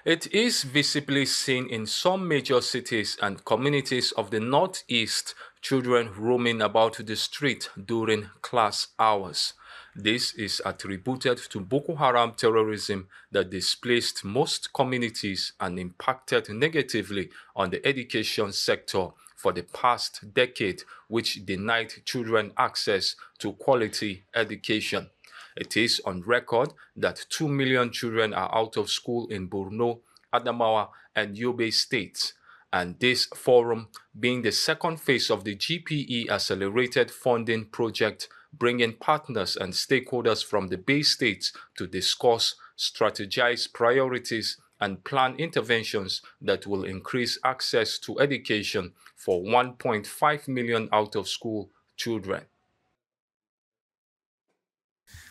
It is visibly seen in some major cities and communities of the Northeast, children roaming about the street during class hours. This is attributed to Boko Haram terrorism that displaced most communities and impacted negatively on the education sector for the past decade, which denied children access to quality education. It is on record that 2 million children are out of school in Borno, Adamawa, and Yobe states, and this forum being the second phase of the GPE Accelerated Funding Project, bringing partners and stakeholders from the Bay States to discuss, strategize priorities, and plan interventions that will increase access to education for 1.5 million out of school children.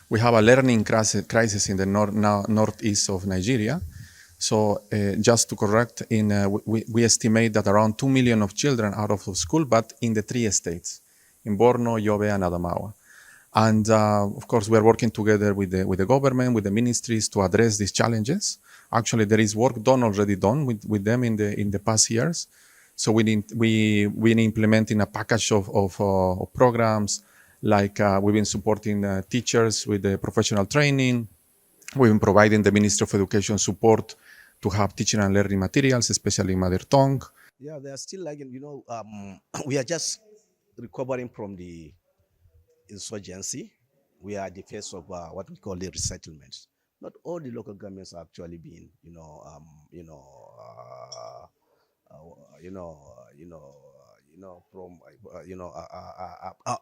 We have a learning crisis in the northeast of Nigeria. So just to correct, we estimate that around 2 million of children are out of school, but in the three states, in Borno, Yobe, and Adamawa. And of course, we are working together with the government, with the ministries to address these challenges. Actually, there is work already done with them in the past years. So we implementing a package of programs, like we've been supporting teachers with the professional training. We've been providing the Ministry of Education support to have teaching and learning materials, especially mother tongue. Yeah, they are still we are just recovering from the insurgency. We are at the phase of what we call the resettlement. Not all the local governments are actually being,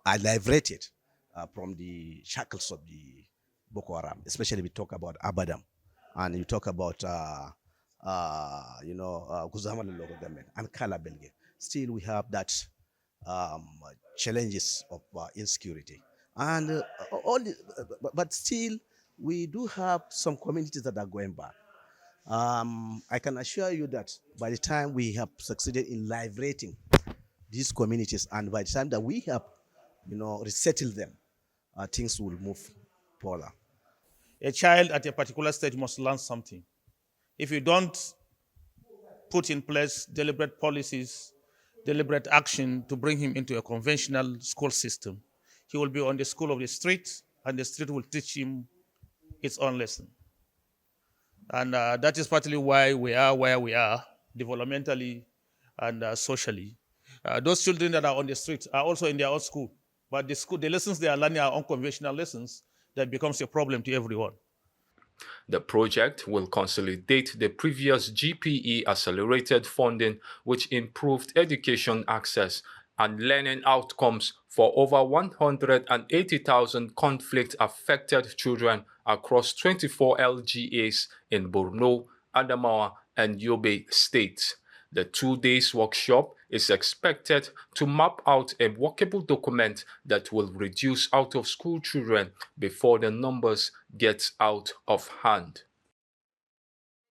are liberated from the shackles of the Boko Haram. Especially we talk about Abadam, and you talk about Kuzama local government and Kala Belge. Still, we have that challenges of insecurity, and but still, we do have some communities that are going back. I can assure you that by the time we have succeeded in liberating these communities, and by the time that we have, resettled them, things will move further. A child at a particular stage must learn something. If you don't put in place deliberate policies, deliberate action to bring him into a conventional school system, he will be on the school of the street, and the street will teach him its own lesson. And that is partly why we are where we are, developmentally and socially. Those children that are on the street are also in their own school, but the lessons they are learning are unconventional lessons that becomes a problem to everyone. The project will consolidate the previous GPE accelerated funding, which improved education access and learning outcomes for over 180,000 conflict-affected children across 24 LGAs in Borno, Adamawa, and Yobe states. The 2 days workshop is expected to map out a workable document that will reduce out-of-school children before the numbers get out of hand.